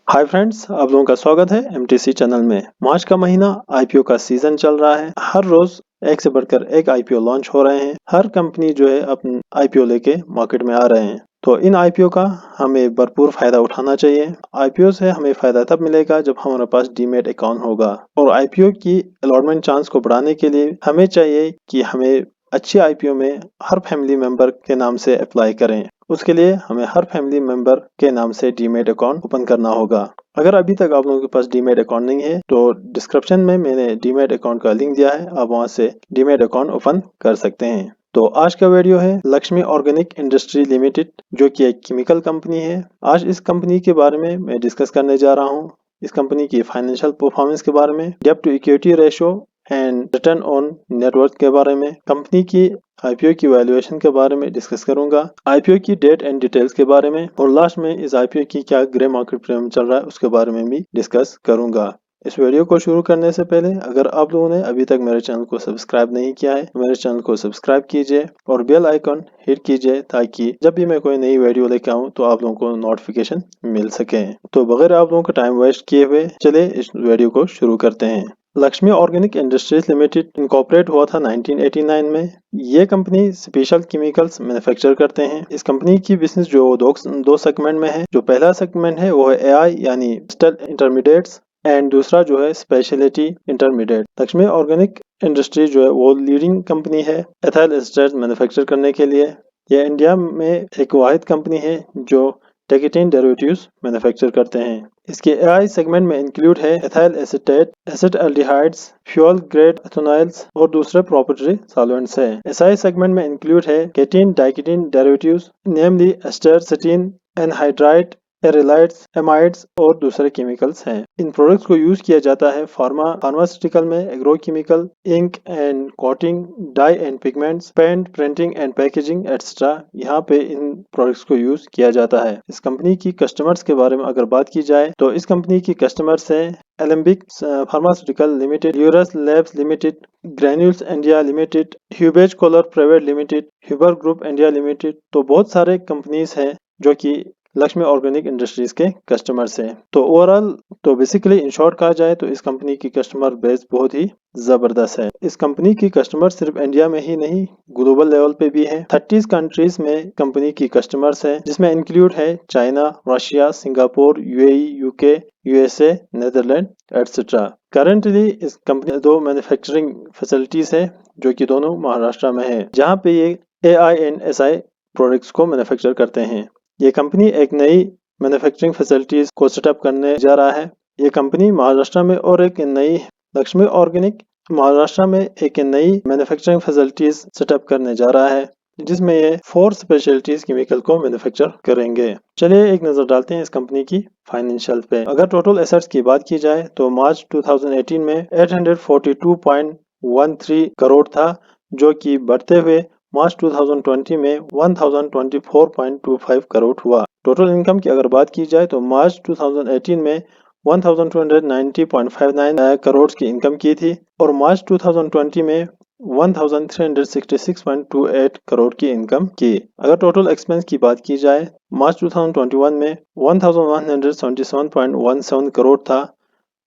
Hi friends, आप लोगों का स्वागत है एमटीसी चैनल में। मार्च का महीना आईपीओ का सीजन चल रहा है। हर रोज एक से बढ़कर एक आईपीओ लॉन्च हो रहे हैं। हर कंपनी जो है अपने आईपीओ लेके मार्केट में आ रहे हैं। तो इन आईपीओ का हमें भरपूर फायदा उठाना चाहिए। आईपीओ से हमें फायदा तब मिलेगा जब हमारे पास डीमैट अकाउंट होगा। और आईपीओ की अलॉटमेंट चांस को बढ़ाने के लिए हमें चाहिए कि हमें अच्छी आईपीओ में हर फैमिली मेंबर के नाम से अप्लाई करें। उसके लिए हमें हर फैमिली मेंबर के नाम से डीमैट अकाउंट ओपन करना होगा। अगर अभी तक आप लोगों के पास डीमैट अकाउंट नहीं है तो डिस्क्रिप्शन में मैंने डीमैट अकाउंट का लिंक दिया है, आप वहां से डीमैट अकाउंट ओपन कर सकते हैं। तो आज का वीडियो है लक्ष्मी ऑर्गेनिक इंडस्ट्री लिमिटेड, जो कि एक केमिकल कंपनी है। आज इस कंपनी के बारे में मैं डिस्कस करने जा रहा हूँ। इस कंपनी की फाइनेंशियल परफॉर्मेंस के बारे में, डेब्ट to equity ratio and return on net worth के बारे में, कंपनी की आईपीओ की वैल्यूएशन के बारे में डिस्कस करूंगा, आईपीओ की डेट एंड डिटेल्स के बारे में, और लास्ट में इस आईपीओ की क्या ग्रे मार्केट प्रीमियम चल रहा है उसके बारे में भी डिस्कस करूंगा। इस वीडियो को शुरू करने से पहले अगर आप लोगों ने अभी तक मेरे चैनल को सब्सक्राइब नहीं किया है तो मेरे चैनल को सब्सक्राइब कीजिए और बेल आइकन हिट कीजिए, ताकि जब भी मैं कोई नई वीडियो लेकर आऊँ तो आप लोगों को नोटिफिकेशन मिल सके। तो बगैर आप लोगों का टाइम वेस्ट किए हुए चलिए इस वीडियो को शुरू करते हैं। Lakshmi organic industries limited incorporate हुआ था 1989 में। ये कंपनी स्पेशल केमिकल्स मैन्युफैक्चर करते हैं। इस कंपनी की बिजनेस जो दो सेगमेंट में है। जो पहला सेगमेंट है वो है एआई यानी इंडस्ट्रियल इंटरमीडिएट्स, एंड दूसरा जो है speciality intermediate. Lakshmi organic industry जो है वो लीडिंग कंपनी है एथाइल एस्टेट मैन्युफैक्चर करने के लिए। यह इंडिया में एक वाहिद कंपनी है जो टेकेटीन डेरिवेटिव्स मैन्युफैक्चर करते हैं। इसके एआई सेगमेंट में इंक्लूड है एथाइल एसीटेट, एसिटाल्डिहाइड्स, फ्यूल ग्रेड एथेनॉइल्स और दूसरे प्रॉपर्टी सॉल्वेंट्स है। एसआई सेगमेंट में इंक्लूड है केटीन डाइकेटीन डेरिवेटिव्स, नेमली एस्टर, सेटीन, एनहाइड्राइड, एरेलाइड्स, एमाइड्स और दूसरे केमिकल्स हैं। इन प्रोडक्ट्स को यूज किया जाता है फार्मास्यूटिकल में, agrochemical, ink and coating, dye and pigments, paint, printing and packaging etcetera. यहाँ पे इन प्रोडक्ट्स को यूज किया जाता है। इस कंपनी की कस्टमर्स के बारे में अगर बात की जाए तो इस कंपनी की कस्टमर्स हैं Alembic pharmaceutical limited, Eurus labs limited, Granules India limited, Heubach colour private limited, Huber group India limited. तो बहुत सारे कंपनीज हैं जो कि लक्ष्मी ऑर्गेनिक इंडस्ट्रीज के कस्टमर्स हैं। तो ओवरऑल तो बेसिकली इन शॉर्ट कहा जाए तो इस कंपनी की कस्टमर बेस बहुत ही जबरदस्त है। इस कंपनी की कस्टमर सिर्फ इंडिया में ही नहीं, ग्लोबल लेवल पे भी है। 30 कंट्रीज में कंपनी की कस्टमर्स है, जिसमें इंक्लूड है China, Russia, Singapore, UAE, UK, USA, Netherland etcetera. Currently इस कंपनी 2 मैन्युफैक्चरिंग फैसिलिटीज है जो कि दोनों महाराष्ट्र में है, जहाँ पे ये एआई एंड एसआई प्रोडक्ट्स को मैन्युफैक्चर करते हैं। ये कंपनी एक नई मैन्युफैक्चरिंग फैसिलिटीज को सेटअप करने जा रहा है। ये कंपनी महाराष्ट्र में और एक नई लक्ष्मी ऑर्गेनिक महाराष्ट्र में एक नई मैन्युफैक्चरिंग फैसिलिटीज सेटअप करने जा रहा है, जिसमें ये 4 स्पेशलिटीज केमिकल को मैन्युफैक्चर करेंगे। चलिए एक नजर डालते हैं इस कंपनी की फाइनेंशियल पे। अगर टोटल एसेट्स की बात की जाए तो मार्च 2018 में 842.13 करोड़ था, जो कि बढ़ते हुए मार्च 2020 में 1024.25 करोड़ हुआ। टोटल इनकम की अगर बात की जाए तो मार्च 2018 में 1290.59 करोड़ की इनकम की थी और मार्च 2020 में 1366.28 करोड़ की इनकम की। अगर टोटल एक्सपेंस की बात की जाए मार्च 2021 में 1177.17 करोड़ था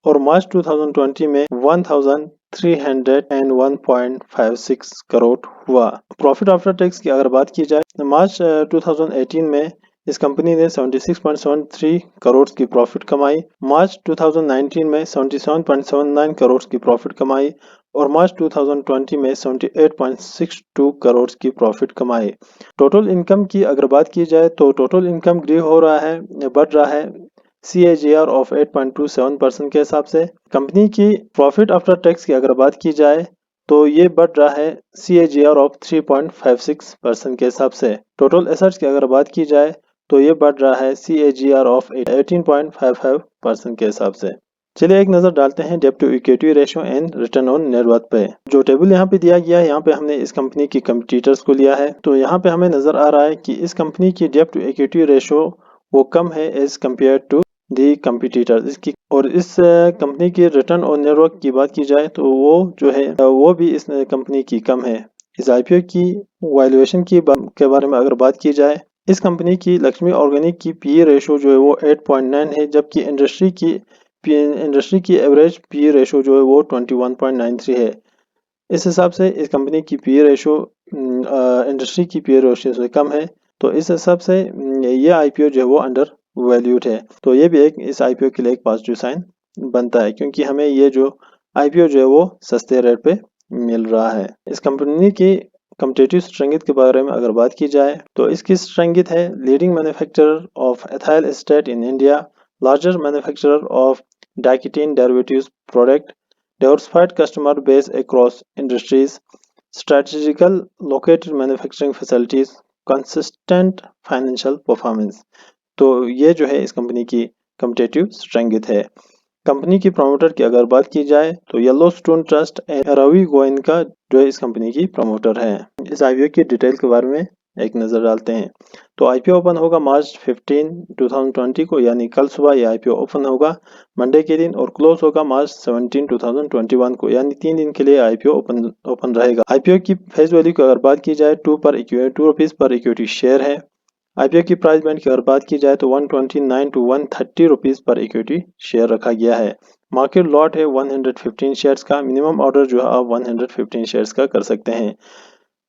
और मार्च 2020 में 1301.56 करोड़ हुआ। प्रॉफिट आफ्टर टैक्स की अगर बात की जाए मार्च 2018 में इस कंपनी ने 76.73 करोड़ की प्रॉफिट कमाई, मार्च 2019 में 77.79 करोड़ की प्रॉफिट कमाई और मार्च 2020 में 78.62 करोड़ की प्रॉफिट कमाई। टोटल इनकम की अगर बात की जाए तो टोटल इनकम ग्रो हो रहा है, बढ़ रहा है CAGR ऑफ 8.27% के हिसाब से। कंपनी की प्रॉफिट आफ्टर टैक्स की अगर बात की जाए तो ये बढ़ रहा है CAGR ऑफ 3.56% के हिसाब से। टोटल एसेट्स की अगर बात की जाए तो ये बढ़ रहा है CAGR ऑफ 18.55% के हिसाब से। चलिए एक नजर डालते हैं डेब्ट to equity ratio and return on net worth पे। जो टेबल यहाँ पे दिया गया है, यहाँ पे हमने इस कंपनी की कंपटीटर्स को लिया है। तो यहाँ पे हमें नजर आ रहा है कि इस कंपनी की डेब्ट टू इक्विटी रेशियो वो कम है as compared to the competitors. इसकी और इस कंपनी की रिटर्न ऑन नेट वर्थ की बात की जाए तो वो जो है वो भी इस कंपनी की कम है। इस आईपीओ की वैल्यूएशन के बारे में अगर बात की जाए इस कंपनी की लक्ष्मी ऑर्गेनिक की पीई रेशो जो है वो 8.9 है, जबकि इंडस्ट्री की एवरेज पीई रेशो जो है वो 21.93 है। इस हिसाब से इस कंपनी की पीई रेशो इंडस्ट्री की पीई रेशो से कम है, तो इस हिसाब से ये आईपीओ जो है वो अंडर वैल्यूड है। तो ये भी एक इस आईपीओ के लिए एक पॉजिटिव साइन बनता है, क्योंकि हमें ये जो आईपीओ जो है वो सस्ते रेट पे मिल रहा है। इस कंपनी की कम्पिटिटिव स्ट्रेंथ के बारे में अगर बात की जाए तो इसकी स्ट्रेंथ है leading manufacturer of ethyl acetate in India, larger manufacturer of diketene derivatives product, diversified customer base across industries, strategical located manufacturing facilities, consistent financial performance। तो ये जो है इस कंपनी की कम्पिटिटिव स्ट्रेंथ है। कंपनी की प्रमोटर की अगर बात की जाए तो Yellow Stone Trust Ravi Goenka जो है इस कंपनी की प्रमोटर है। इस आईपीओ की डिटेल के बारे में एक नज़र डालते हैं। तो आईपीओ ओपन होगा मार्च 15 2020 को, यानी कल सुबह ये आईपीओ ओपन होगा मंडे के दिन, और क्लोज होगा मार्च 17 2021 को, यानी 3 दिन के लिए आईपीओ ओपन रहेगा। आईपीओ की फेस वैल्यू की अगर बात की जाए 2 रुपीज पर इक्विटी शेयर है। आईपीओ की प्राइस बैंड की अगर बात की जाए तो 129 टू 130 रुपीज पर इक्विटी शेयर रखा गया है। मार्केट लॉट है 115 शेयर्स का, मिनिमम ऑर्डर जो है आप 115 शेयर्स का कर सकते हैं।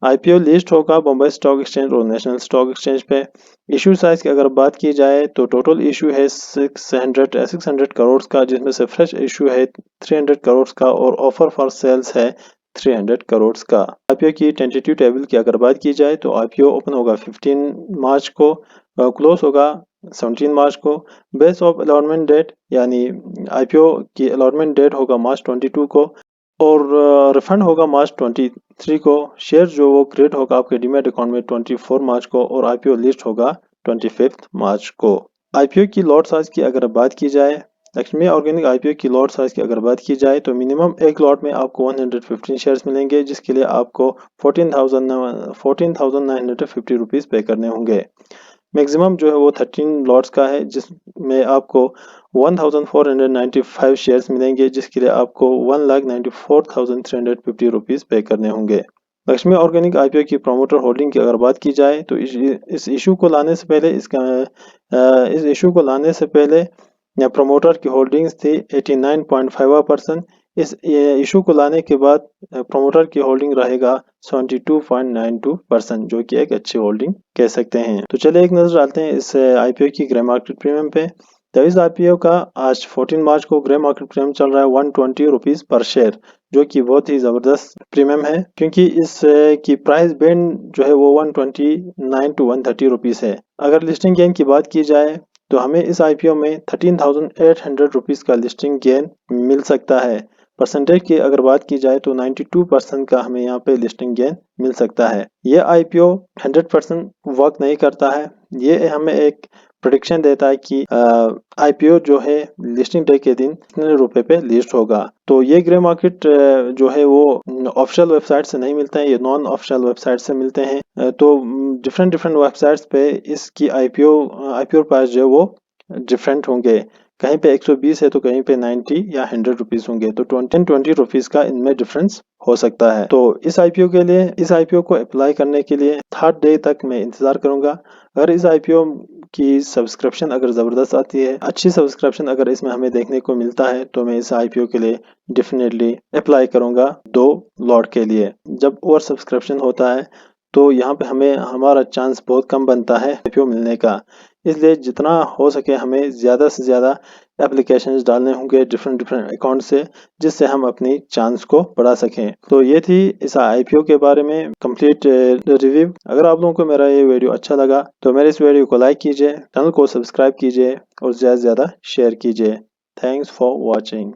आईपीओ लिस्ट होगा बॉम्बे स्टॉक एक्सचेंज और नेशनल स्टॉक एक्सचेंज पे। इशू साइज की अगर बात की जाए तो टोटल इशू है 600 करोड़ का, जिसमें से फ्रेश इशू है 300 करोड़ का और ऑफर फॉर सेल्स है 300 करोड़ का। आईपीओ की टेंटेटिव टेबल की अगर बात की जाए तो आईपीओ ओपन होगा 15 मार्च को, क्लोज होगा 17 मार्च को। बेस ऑफ अलॉटमेंट डेट यानी आईपीओ की अलॉटमेंट डेट होगा मार्च 22 को, और रिफंड होगा मार्च 23 को। शेयर जो वो क्रिएट होगा आपके डीमैट अकाउंट में 24 मार्च को, और आईपीओ लिस्ट होगा 25 मार्च को। आईपीओ की लॉट साइज की अगर बात की जाए, लक्ष्मी ऑर्गेनिक आईपीओ की लॉट साइज की अगर बात की जाए तो मिनिमम एक लॉट में आपको 115 शेयर्स मिलेंगे, जिसके लिए आपको 14,950 रुपीज पे करने होंगे। मैक्सिमम जो है वो 13 लॉट्स का है, जिसमें आपको 1495 शेयर्स मिलेंगे, जिसके लिए आपको 1,94,350 रुपीज पे करने होंगे। लक्ष्मी ऑर्गेनिक आईपीओ की प्रमोटर होल्डिंग की अगर बात की जाए तो इस इशू को लाने से पहले इस इशू को लाने से पहले प्रमोटर की होल्डिंग्स थी 89.5%। इस इशू को लाने के बाद प्रमोटर की होल्डिंग रहेगा 72.92%, जो कि एक अच्छी होल्डिंग कह सकते हैं। तो चलिए एक नजर डालते हैं इस आईपीओ की ग्रे मार्केट प्रीमियम पे। तो इस आईपीओ का आज 14 मार्च को ग्रे मार्केट प्रीमियम चल रहा है 120 रुपीज पर शेयर, जो कि बहुत ही जबरदस्त प्रीमियम है, क्योंकि इस की प्राइस बैंड जो है वो 129 टू 130 रुपीज है। अगर लिस्टिंग गेन की बात की जाए तो हमें इस आईपीओ में 13,800 रुपीज का लिस्टिंग गेन मिल सकता है। परसेंटेज की अगर बात की जाए तो 92% का हमें यहाँ पे लिस्टिंग गेन मिल सकता है। ये आईपीओ 100% वर्क नहीं करता है, ये हमें एक प्रेडिक्शन देता है कि आईपीओ जो है लिस्टिंग डे के दिन कितने रुपए पे लिस्ट होगा। तो ये ग्रे मार्केट जो है वो ऑफिशियल वेबसाइट से नहीं मिलते हैं, ये नॉन ऑफिशियल वेबसाइट से मिलते हैं। तो डिफरेंट डिफरेंट वेबसाइट्स पे इसकी आईपीओ प्राइस जो है वो डिफरेंट होंगे। कहीं पे 120 है तो कहीं पे 90 या 100 रुपीज होंगे, तो 20 रुपीज का इनमें डिफरेंस हो सकता है। तो इस आईपीओ को अप्लाई करने के लिए 3rd डे तक मैं इंतजार करूंगा। अगर इस आईपीओ की सब्सक्रिप्शन अगर ज़बरदस्त आती है, अच्छी सब्सक्रिप्शन अगर इसमें हमें देखने को मिलता है, तो मैं इस आईपीओ के लिए डेफिनेटली अप्लाई करूंगा 2 लॉट के लिए। जब ओवर सब्सक्रिप्शन होता है तो यहाँ पे हमें हमारा चांस बहुत कम बनता है आईपीओ मिलने का, इसलिए जितना हो सके हमें ज़्यादा से ज़्यादा एप्लीकेशंस डालने होंगे डिफरेंट डिफरेंट अकाउंट से, जिससे हम अपनी चांस को बढ़ा सकें। तो ये थी इस आईपीओ के बारे में कंप्लीट रिव्यू। अगर आप लोगों को मेरा ये वीडियो अच्छा लगा तो मेरे इस वीडियो को लाइक कीजिए, चैनल को सब्सक्राइब कीजिए और ज़्यादा से ज़्यादा शेयर कीजिए। Thanks for watching.